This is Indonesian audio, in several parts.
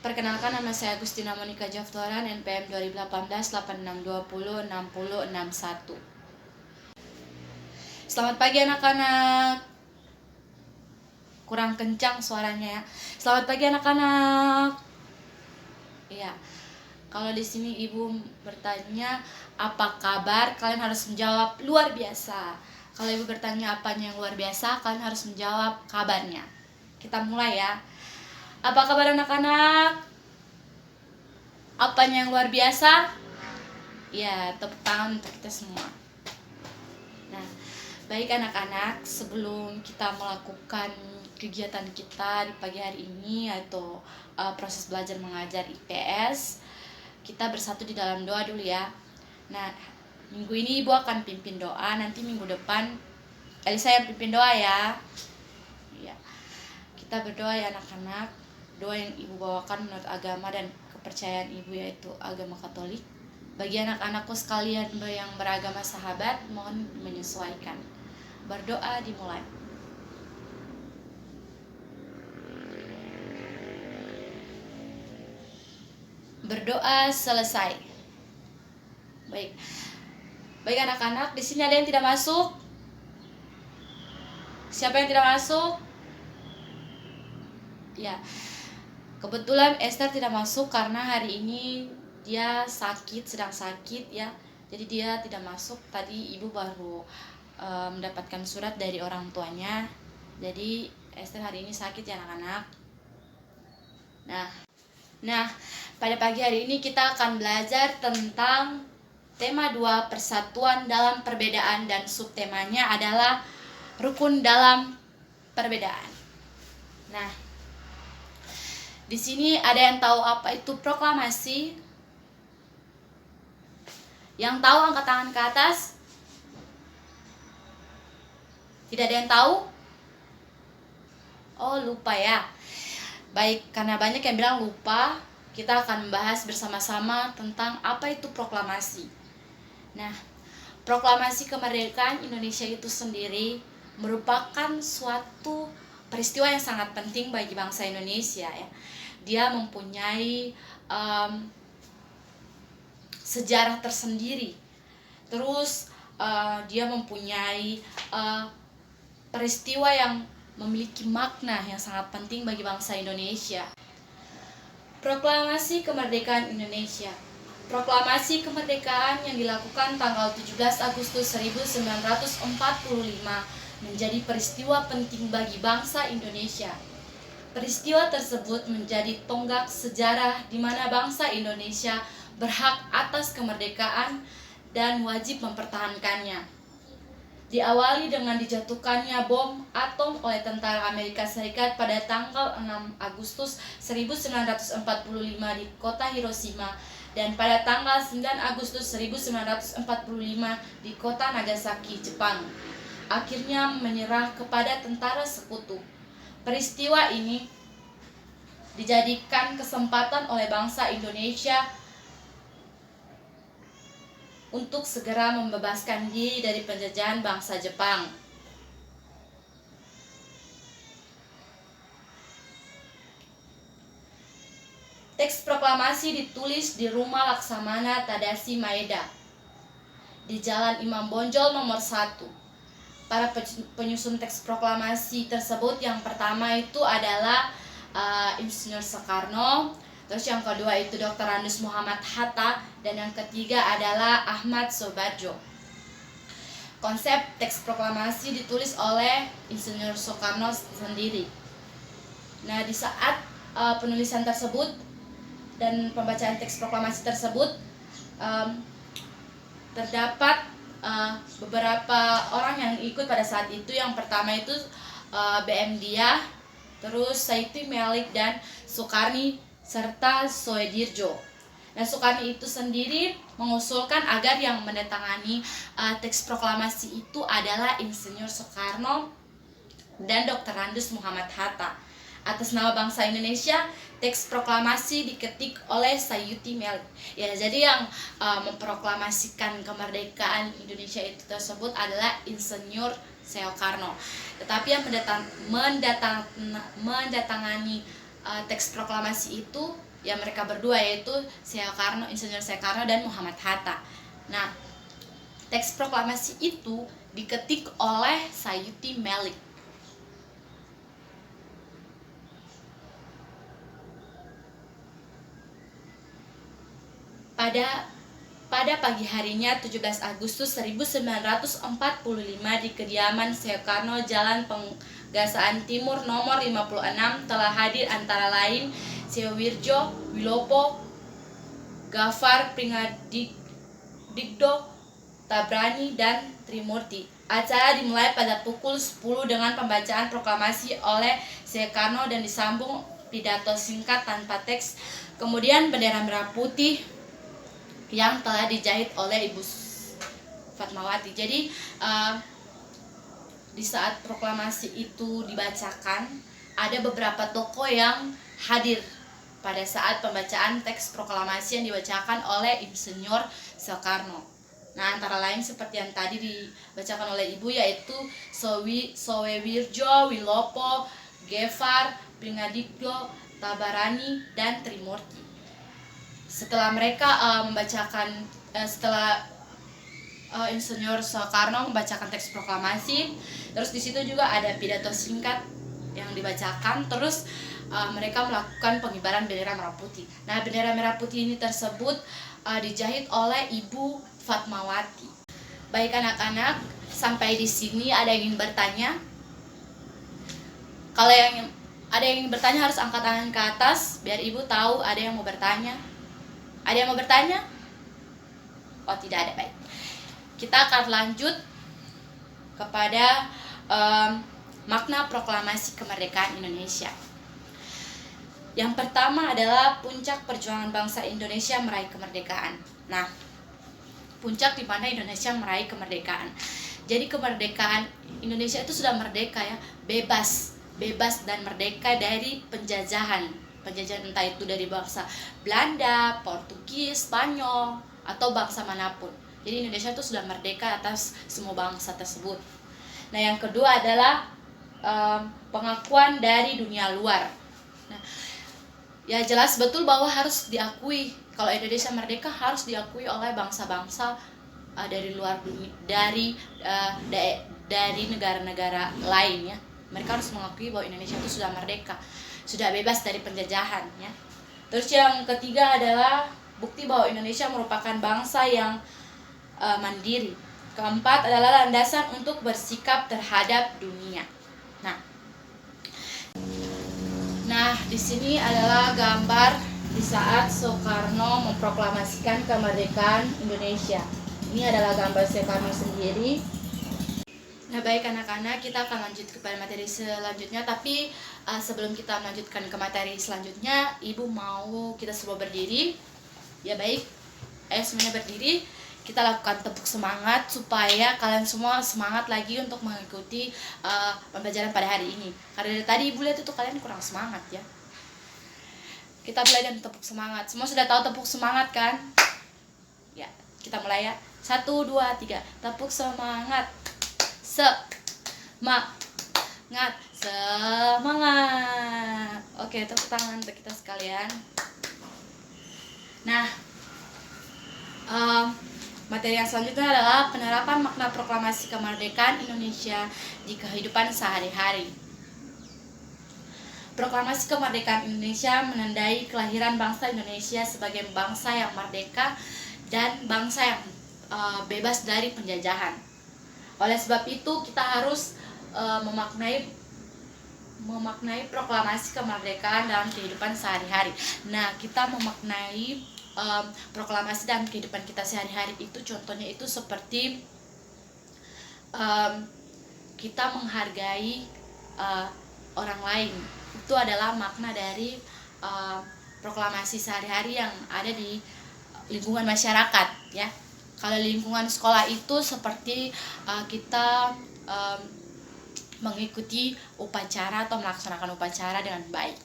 Perkenalkan, nama saya Agustina Monica Jaftoran, NPM 2018 8620 6061. Selamat pagi anak-anak. Kurang kencang suaranya ya. Selamat pagi anak-anak. Iya. Kalau di sini ibu bertanya apa kabar, kalian harus menjawab luar biasa. Kalau ibu bertanya apanya yang luar biasa, kalian harus menjawab kabarnya. Kita mulai ya. Apa kabar anak-anak? Apanya yang luar biasa? Ya, tepuk tangan untuk kita semua. Nah, baik anak-anak, sebelum kita melakukan kegiatan kita di pagi hari ini, yaitu proses belajar mengajar IPS, kita bersatu di dalam doa dulu ya. Nah, minggu ini ibu akan pimpin doa, nanti minggu depan Elisa yang pimpin doa ya. Ya, kita berdoa ya anak-anak. Doa yang ibu bawakan menurut agama dan kepercayaan ibu, yaitu agama Katolik. Bagi anak-anakku sekalian yang beragama sahabat, mohon menyesuaikan. Berdoa dimulai. Berdoa selesai. Baik. Baik anak-anak, di sini ada yang tidak masuk? Siapa yang tidak masuk? Ya. Kebetulan Esther tidak masuk karena hari ini dia sedang sakit ya. Jadi dia tidak masuk. Tadi ibu baru mendapatkan surat dari orang tuanya. Jadi Esther hari ini sakit ya anak-anak. Nah, pada pagi hari ini kita akan belajar tentang tema 2, persatuan dalam perbedaan, dan subtemanya adalah rukun dalam perbedaan. Nah, di sini ada yang tahu apa itu proklamasi? Yang tahu angkat tangan ke atas? Tidak ada yang tahu? Oh, lupa ya. Baik, karena banyak yang bilang lupa, kita akan membahas bersama-sama tentang apa itu proklamasi. Nah, proklamasi kemerdekaan Indonesia itu sendiri merupakan suatu peristiwa yang sangat penting bagi bangsa Indonesia ya. Dia mempunyai sejarah tersendiri. Terus dia mempunyai peristiwa yang memiliki makna yang sangat penting bagi bangsa Indonesia. Proklamasi Kemerdekaan Indonesia. Proklamasi kemerdekaan yang dilakukan tanggal 17 Agustus 1945 menjadi peristiwa penting bagi bangsa Indonesia. Peristiwa tersebut menjadi tonggak sejarah di mana bangsa Indonesia berhak atas kemerdekaan dan wajib mempertahankannya. Diawali dengan dijatuhkannya bom atom oleh tentara Amerika Serikat pada tanggal 6 Agustus 1945 di kota Hiroshima dan pada tanggal 9 Agustus 1945 di kota Nagasaki, Jepang. Akhirnya menyerah kepada tentara sekutu. Peristiwa ini dijadikan kesempatan oleh bangsa Indonesia untuk segera membebaskan diri dari penjajahan bangsa Jepang. Teks proklamasi ditulis di Rumah Laksamana Tadashi Maeda di Jalan Imam Bonjol nomor 1. Para penyusun teks proklamasi tersebut, yang pertama itu adalah Insinyur Soekarno, terus yang kedua itu Dr. Andes Muhammad Hatta, dan yang ketiga adalah Ahmad Soebardjo. Konsep teks proklamasi ditulis oleh Insinyur Soekarno sendiri. Nah, di saat penulisan tersebut dan pembacaan teks proklamasi tersebut, terdapat beberapa orang yang ikut pada saat itu. Yang pertama itu BM Dia, terus Saiti Melik dan Soekarni serta Soedirjo. Nah, Soekarni itu sendiri mengusulkan agar yang menandatangani teks proklamasi itu adalah Insinyur Soekarno dan Dr. Andes Muhammad Hatta. Atas nama bangsa Indonesia, teks proklamasi diketik oleh Sayuti Melik. Ya, jadi yang memproklamasikan kemerdekaan Indonesia itu tersebut adalah Insinyur Soekarno. Tetapi yang mendatangani teks proklamasi itu ya mereka berdua, yaitu Soekarno, Insinyur Soekarno dan Muhammad Hatta. Nah, teks proklamasi itu diketik oleh Sayuti Melik. Pada pagi harinya 17 Agustus 1945 di kediaman Soekarno, Jalan Penggasaan Timur nomor 56 telah hadir antara lain Suwirjo, Wilopo, Gafar Pringadikdo, Tabrani, dan Trimurti. Acara dimulai pada pukul 10 dengan pembacaan proklamasi oleh Soekarno dan disambung pidato singkat tanpa teks. Kemudian bendera merah putih yang telah dijahit oleh Ibu Fatmawati. Jadi di saat proklamasi itu dibacakan, ada beberapa tokoh yang hadir pada saat pembacaan teks proklamasi yang dibacakan oleh Insinyur Soekarno. Nah, antara lain seperti yang tadi dibacakan oleh Ibu, yaitu Suwirjo, Wilopo, Gafar Pringadikdo, Tabarani, dan Trimurti. Setelah mereka setelah Insinyur Soekarno membacakan teks proklamasi, terus di situ juga ada pidato singkat yang dibacakan, terus mereka melakukan pengibaran bendera merah putih. Nah, bendera merah putih ini tersebut dijahit oleh Ibu Fatmawati. Baik anak-anak, sampai di sini ada yang ingin bertanya? Kalau ada yang ingin bertanya harus angkat tangan ke atas biar Ibu tahu ada yang mau bertanya. Ada yang mau bertanya? Oh, tidak ada. Baik. Kita akan lanjut kepada makna proklamasi kemerdekaan Indonesia. Yang pertama adalah puncak perjuangan bangsa Indonesia meraih kemerdekaan. Nah, puncak di mana Indonesia meraih kemerdekaan. Jadi kemerdekaan Indonesia itu sudah merdeka ya, bebas dan merdeka dari penjajahan entah itu dari bangsa Belanda, Portugis, Spanyol, atau bangsa manapun. Jadi Indonesia itu sudah merdeka atas semua bangsa tersebut. Nah, yang kedua adalah pengakuan dari dunia luar. Nah, ya jelas betul bahwa harus diakui kalau Indonesia merdeka, harus diakui oleh bangsa-bangsa dari luar dunia, dari negara-negara lain ya. Mereka harus mengakui bahwa Indonesia itu sudah merdeka, sudah bebas dari penjajahan ya. Terus yang ketiga adalah bukti bahwa Indonesia merupakan bangsa yang mandiri. Keempat adalah landasan untuk bersikap terhadap dunia. Nah, di sini adalah gambar di saat Soekarno memproklamasikan kemerdekaan Indonesia. Ini adalah gambar Soekarno sendiri. Nah, baik anak-anak, kita akan lanjut kepada materi selanjutnya. Tapi sebelum kita melanjutkan ke materi selanjutnya, Ibu mau kita semua berdiri. Ya baik, semuanya berdiri. Kita lakukan tepuk semangat supaya kalian semua semangat lagi untuk mengikuti pembelajaran pada hari ini. Karena dari tadi Ibu lihat itu kalian kurang semangat ya. Kita belajar tepuk semangat. Semua sudah tahu tepuk semangat kan? Ya, kita mulai ya. 1, 2, 3. Tepuk semangat. Semangat. Semangat. Oke, tepuk tangan untuk kita sekalian. Nah, materi yang selanjutnya adalah penerapan makna proklamasi kemerdekaan Indonesia di kehidupan sehari-hari. Proklamasi kemerdekaan Indonesia menandai kelahiran bangsa Indonesia sebagai bangsa yang merdeka dan bangsa yang bebas dari penjajahan. Oleh sebab itu kita harus memaknai proklamasi kemerdekaan dalam kehidupan sehari-hari. Nah, kita memaknai proklamasi dalam kehidupan kita sehari-hari itu contohnya itu seperti kita menghargai orang lain. Itu adalah makna dari proklamasi sehari-hari yang ada di lingkungan masyarakat ya. Kalau lingkungan sekolah itu seperti kita mengikuti upacara atau melaksanakan upacara dengan baik.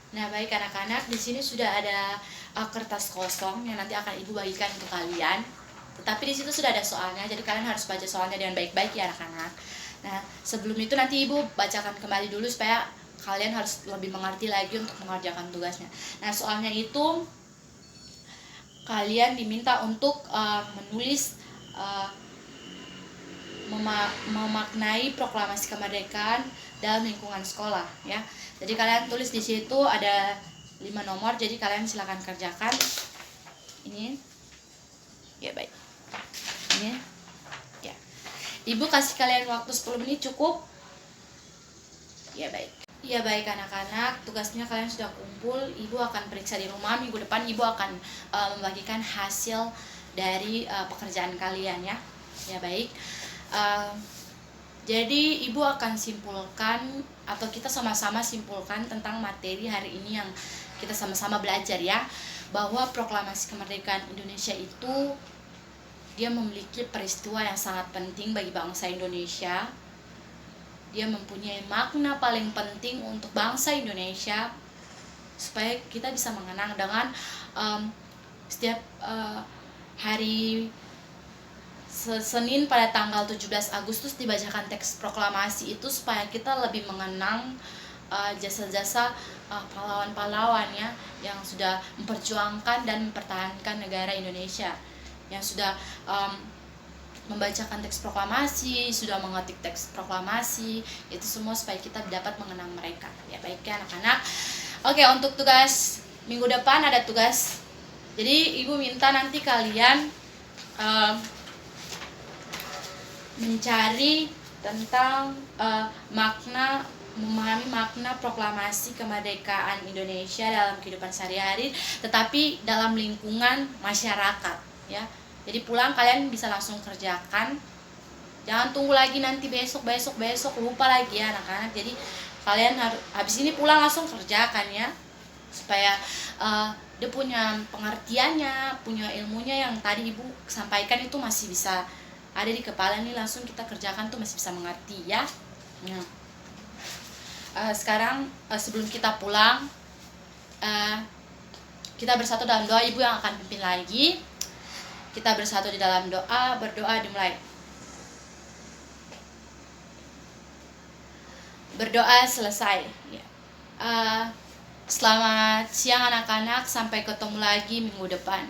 Nah, baik anak-anak, di sini sudah ada kertas kosong yang nanti akan Ibu bagikan untuk kalian. Tetapi di situ sudah ada soalnya, jadi kalian harus baca soalnya dengan baik-baik ya anak-anak. Nah, sebelum itu nanti Ibu bacakan kembali dulu supaya kalian harus lebih mengerti lagi untuk mengerjakan tugasnya. Nah, soalnya itu kalian diminta untuk menulis memaknai proklamasi kemerdekaan dalam lingkungan sekolah ya. Jadi kalian tulis di situ ada 5 nomor, jadi kalian silakan kerjakan. Ini ya, baik. Ini ya. Ibu kasih kalian waktu 10 menit cukup? Ya, baik. Ya, baik anak-anak, tugasnya kalian sudah kumpul. Ibu akan periksa di rumah. Minggu depan Ibu akan membagikan hasil dari pekerjaan kalian ya. Ya, baik. Jadi Ibu akan simpulkan, atau kita sama-sama simpulkan tentang materi hari ini yang kita sama-sama belajar ya, bahwa proklamasi kemerdekaan Indonesia itu dia memiliki peristiwa yang sangat penting bagi bangsa Indonesia. Dia mempunyai makna paling penting untuk bangsa Indonesia, supaya kita bisa mengenang dengan setiap hari Senin pada tanggal 17 Agustus dibacakan teks proklamasi itu, supaya kita lebih mengenang jasa-jasa pahlawan-pahlawan ya, yang sudah memperjuangkan dan mempertahankan negara Indonesia, yang sudah membacakan teks proklamasi, sudah mengetik teks proklamasi, itu semua supaya kita dapat mengenang mereka. Ya, baik ya anak-anak. Oke, untuk tugas minggu depan ada tugas. Jadi Ibu minta nanti kalian mencari tentang memahami makna proklamasi kemerdekaan Indonesia dalam kehidupan sehari-hari, tetapi dalam lingkungan masyarakat ya. Jadi pulang kalian bisa langsung kerjakan, jangan tunggu lagi nanti besok lupa lagi ya anak-anak. Jadi kalian harus habis ini pulang langsung kerjakan ya, supaya dia punya pengertiannya, punya ilmunya yang tadi Ibu sampaikan itu masih bisa ada di kepala nih, langsung kita kerjakan tuh masih bisa mengerti ya. Nah, sekarang sebelum kita pulang, kita bersatu dalam doa. Ibu yang akan pimpin lagi. Kita bersatu di dalam doa. Berdoa dimulai. Berdoa selesai ya. Selamat siang anak-anak, sampai ketemu lagi minggu depan.